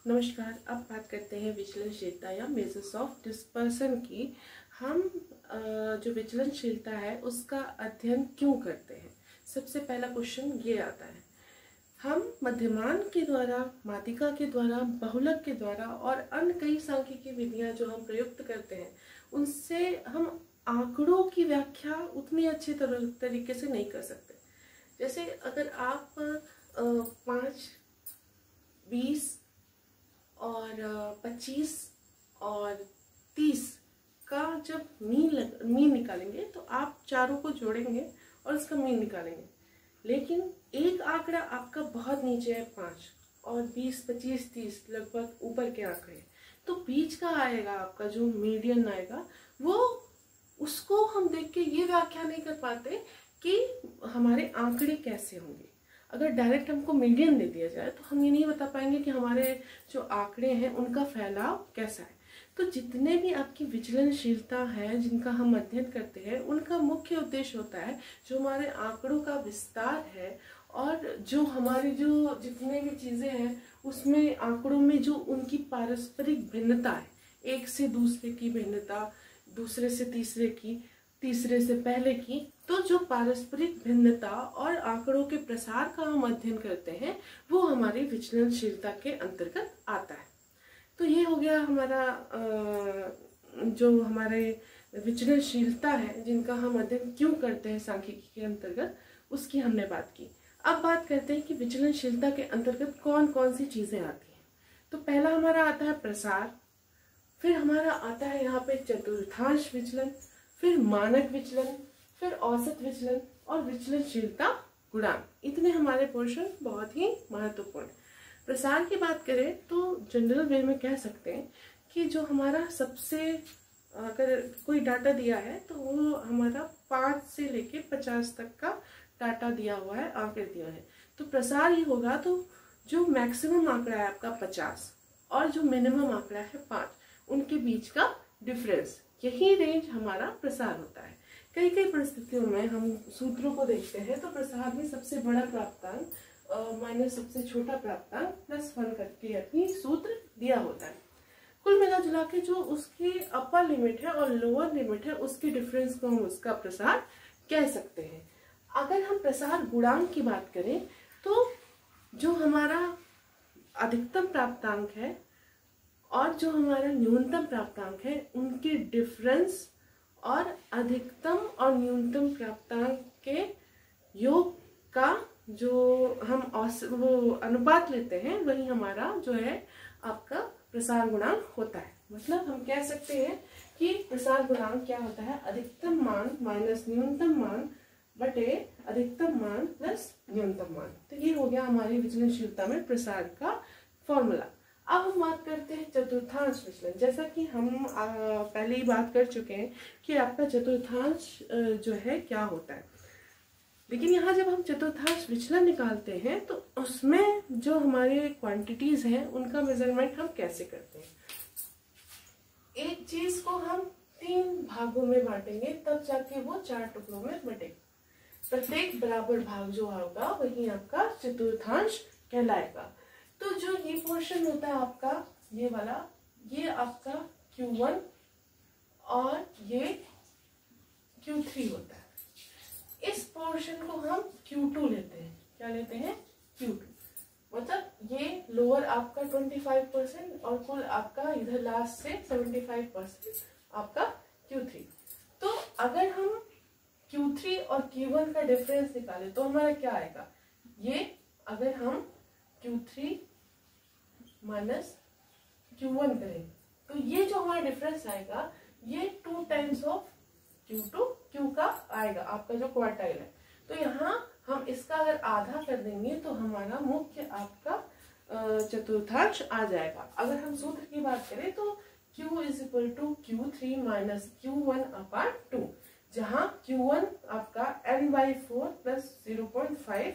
नमस्कार। अब बात करते हैं विचलनशीलता या मेजर्स ऑफ डिस्पर्सन की। हम जो विचलनशीलता है उसका अध्ययन क्यों करते हैं। सबसे पहला क्वेश्चन ये आता है, हम मध्यमान के द्वारा, माध्यिका के द्वारा, बहुलक के द्वारा और अन्य कई सांख्यिकी विधियां जो हम प्रयुक्त करते हैं उनसे हम आंकड़ों की व्याख्या उतनी अच्छे तरीके से नहीं कर सकते। जैसे अगर आप 5, 20 और 25 और 30 का जब मीन निकालेंगे तो आप चारों को जोड़ेंगे और उसका मीन निकालेंगे, लेकिन एक आंकड़ा आपका बहुत नीचे है 5 और 20, 25, 30 लगभग ऊपर के आंकड़े, तो बीच का आएगा आपका जो मीडियन आएगा, वो उसको हम देख के ये व्याख्या नहीं कर पाते कि हमारे आंकड़े कैसे होंगे। अगर डायरेक्ट हमको मीडियन दे दिया जाए तो हम ये नहीं बता पाएंगे कि हमारे जो आंकड़े हैं उनका फैलाव कैसा है। तो जितने भी आपकी विचलनशीलता है जिनका हम अध्ययन करते हैं उनका मुख्य उद्देश्य होता है जो हमारे आंकड़ों का विस्तार है और जो हमारी जो जितने भी चीज़ें हैं उसमें आंकड़ों में जो उनकी पारस्परिक भिन्नता है, एक से दूसरे की भिन्नता, दूसरे से तीसरे की, तीसरे से पहले की, तो जो पारस्परिक भिन्नता और आंकड़ों के प्रसार का हम अध्ययन करते हैं वो हमारी विचलनशीलता के अंतर्गत आता है। तो ये हो गया हमारा जो हमारे विचलनशीलता है जिनका हम अध्ययन क्यों करते हैं सांख्यिकी के अंतर्गत, उसकी हमने बात की। अब बात करते हैं कि विचलनशीलता के अंतर्गत कौन कौन सी चीजें आती हैं। तो पहला हमारा आता है प्रसार, फिर हमारा आता है यहाँ पे चतुर्थांश विचलन, फिर मानक विचलन, फिर औसत विचलन और विचलनशीलता गुणांक। इतने हमारे पोर्शन बहुत ही महत्वपूर्ण। प्रसार की बात करें तो जनरल वे में कह सकते हैं कि जो हमारा सबसे, अगर कोई डाटा दिया है तो वो हमारा 5 से लेके 50 तक का डाटा दिया हुआ है, आंकड़े दिया है, तो प्रसार ही होगा। तो जो मैक्सिमम आंकड़ा है आपका 50 और जो मिनिमम आंकड़ा है 5, उनके बीच का डिफरेंस, यही रेंज हमारा प्रसार होता है। कई कई परिस्थितियों में हम सूत्रों को देखते हैं तो प्रसार में सबसे बड़ा प्राप्तांक माइनस सबसे छोटा प्राप्तांक +1 करके अपनी सूत्र दिया होता है। कुल मिला जुला के जो उसकी अपर लिमिट है और लोअर लिमिट है उसके डिफरेंस को हम उसका प्रसार कह सकते हैं। अगर हम प्रसार गुणांक की बात करें तो जो हमारा अधिकतम प्राप्तांक है और जो हमारा न्यूनतम प्राप्तांक है उनके डिफरेंस और अधिकतम और न्यूनतम प्राप्तांक के योग का जो हम वो अनुपात लेते हैं वही हमारा जो है आपका प्रसार गुणांक होता है। मतलब हम कह सकते हैं कि प्रसार गुणांक क्या होता है, अधिकतम मान माइनस न्यूनतम मान बटे अधिकतम मान प्लस न्यूनतम मान। तो ये हो गया हमारी विचलनशीलता में प्रसार का फॉर्मूला। अब हम बात करते हैं चतुर्थांश विचलन। जैसा कि हम पहले ही बात कर चुके हैं कि आपका चतुर्थांश जो है क्या होता है, लेकिन यहाँ जब हम चतुर्थांश विचलन निकालते हैं तो उसमें जो हमारे क्वांटिटीज हैं उनका मेजरमेंट हम कैसे करते हैं। एक चीज को हम 3 भागों में बांटेंगे तब जाके वो 4 टुकड़ों में बटेगा। प्रत्येक बराबर भाग जो होगा वही आपका चतुर्थांश कहलाएगा। तो जो ये पोर्शन होता है आपका, ये वाला, ये आपका Q1 और ये Q3 होता है। इस पोर्शन को हम Q2 लेते हैं। क्या लेते हैं? Q2। मतलब ये लोअर आपका 25% और कुल आपका इधर लास्ट से 75% आपका Q3। तो अगर हम Q3 और Q1 का डिफरेंस निकालें तो हमारा क्या आएगा, ये अगर हम Q3 माइनस Q1 करें तो ये जो हमारा डिफरेंस आएगा ये 2 टाइम्स ऑफ Q2 Q का आएगा, आपका जो क्वार्टाइल है। तो यहाँ हम इसका अगर आधा कर देंगे तो हमारा मुख्य आपका चतुर्थांश आ जाएगा। अगर हम सूत्र की बात करें तो Q is equal to Q3 minus Q1 upon 2, जहाँ Q1 आपका n/4 प्लस 0.5,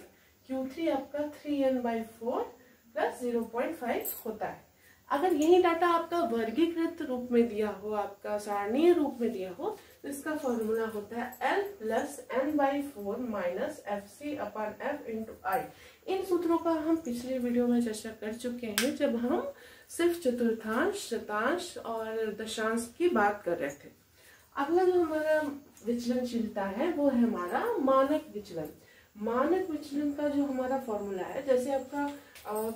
Q3 आपका 3n/4 प्लस 0.5 होता है। अगर यही डाटा आपका वर्गीकृत रूप में दिया हो, आपका सारणीय रूप में दिया हो, तो इसका फॉर्मूला होता है L plus n/4 minus FC/F into I। इन सूत्रों का हम पिछले वीडियो में चर्चा कर चुके हैं जब हम सिर्फ चतुर्थांश, शतांश और दशांश की बात कर रहे थे। अगला जो हमारा विचलनशीलता है वो है हमारा मानक विचलन। मानक विचलन का जो हमारा फॉर्मूला है, जैसे आपका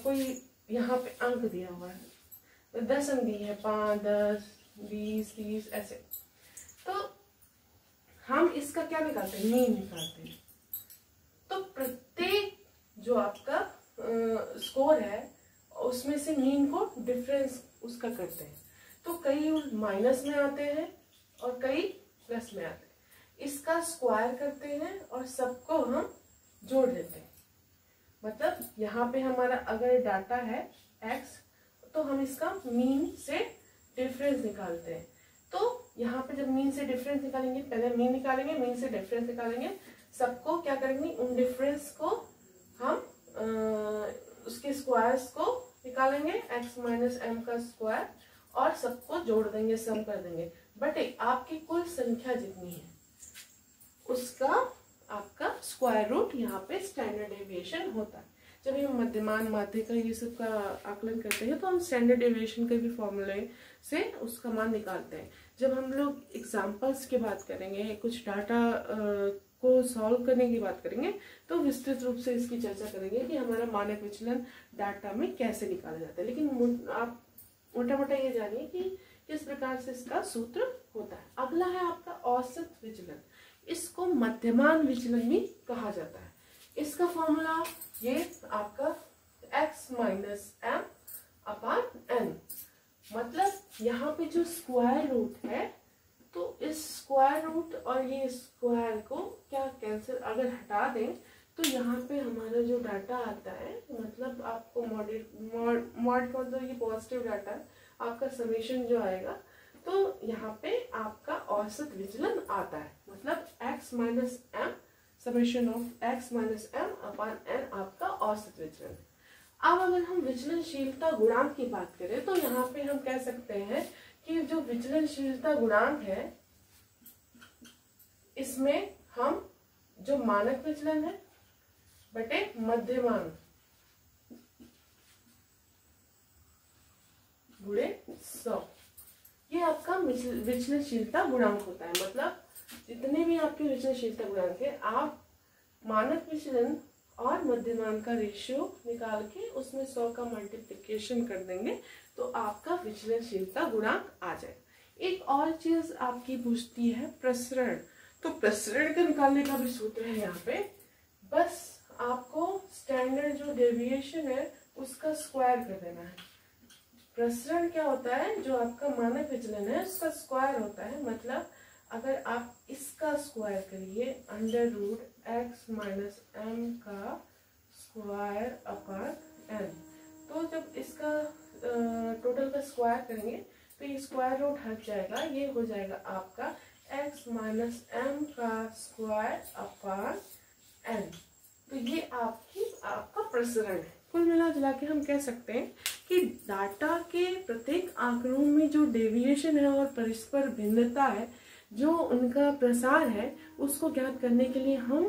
कोई यहाँ पे अंक दिया हुआ है, 10 अंक दिए हैं, 5, 10, 20, 30 ऐसे, तो हम इसका क्या निकालते हैं, मीन निकालते हैं। तो प्रत्येक जो आपका स्कोर है उसमें से मीन को डिफरेंस उसका करते हैं। तो कई माइनस में आते हैं और कई प्लस में आते हैं। इसका स्क्वायर करते हैं और सबको हम जोड़ देते हैं। मतलब यहाँ पे हमारा अगर डाटा है x, तो हम इसका मीन से डिफरेंस निकालते हैं। तो यहाँ पे जब मीन से डिफरेंस निकालेंगे, पहले मीन निकालेंगे, मीन से डिफरेंस निकालेंगे, सबको क्या करेंगे, उन डिफरेंस को हम उसके स्क्वायर्स को निकालेंगे, x माइनस m का स्क्वायर, और सबको जोड़ देंगे, सम कर देंगे। बट आपकी कुल संख्या जितनी है उसका आपका स्क्वायर रूट यहाँ पे स्टैंडर्ड डेविएशन होता है। जब हम मध्यमान, माध्य का ये सब का आकलन करते हैं तो हम स्टैंडर्ड डेविएशन के भी फॉर्मूले से उसका मान निकालते हैं। जब हम लोग एग्जांपल्स की बात करेंगे, कुछ डाटा को सॉल्व करने की बात करेंगे, तो विस्तृत रूप से इसकी चर्चा करेंगे कि हमारा मानक विचलन डाटा में कैसे निकाला जाता है। लेकिन आप मोटा मोटा ये जानिए कि किस प्रकार से इसका सूत्र होता है। अगला है आपका औसत विचलन। इसको मध्यमान विचलन भी कहा जाता है। इसका फॉर्मूला ये आपका x माइनस m अपान n, मतलब यहाँ पे जो स्क्वायर रूट है, तो इस स्क्वायर रूट और ये स्क्वायर को क्या कैंसिल अगर हटा दें तो यहाँ पे हमारा जो डाटा आता है, मतलब आपको मॉड का मतलब ये पॉजिटिव डाटा है, आपका समेशन जो आएगा, तो यहाँ पे आपका औसत विचलन आता है। मतलब x minus m, summation of x minus m upon n आपका औसत विचलन। अब अगर हम विचलनशीलता गुणांक की बात करें तो यहाँ पे हम कह सकते हैं कि जो विचलनशीलता गुणांक है, इसमें हम जो मानक विचलन है बटे मध्यमान गुणे 100, ये आपका विचलनशीलता गुणांक होता है। मतलब जितने भी आपके विचलनशीलता गुणांक है, आप मानक विचलन और मध्यमान का रेशियो निकाल के उसमें 100 का मल्टीप्लिकेशन कर देंगे तो आपका विचलनशीलता गुणांक आ जाए। एक और चीज आपकी पूछती है प्रसरण। तो प्रसरण का निकालने का भी सूत्र है यहाँ पे, बस आपको स्टैंडर्ड जो डेविएशन है उसका स्क्वायर कर देना है। प्रसरण क्या होता है, जो आपका मानक विचलन है उसका स्क्वायर होता है। मतलब अगर आप इसका स्क्वायर करिए, under root x minus m का स्क्वायर अपान n, तो जब इसका टोटल का स्क्वायर करेंगे तो ये स्क्वायर रूट हट जाएगा, ये हो जाएगा आपका x माइनस m का स्क्वायर अपान n। तो ये आपका प्रसरण है। कुल मिला जुला के हम कह सकते हैं कि डाटा के प्रत्येक आंकड़ों में जो डेविएशन है और परस्पर भिन्नता है, जो उनका प्रसार है, उसको ज्ञात करने के लिए हम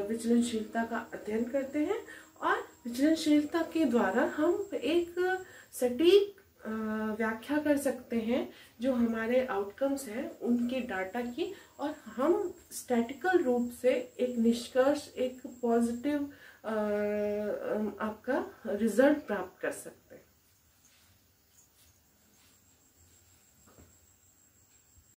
विचलनशीलता का अध्ययन करते हैं। और विचलनशीलता के द्वारा हम एक सटीक व्याख्या कर सकते हैं जो हमारे आउटकम्स हैं उनके डाटा की, और हम स्टैटिकल रूप से एक निष्कर्ष, एक पॉजिटिव आपका रिजल्ट प्राप्त कर सकते हैं।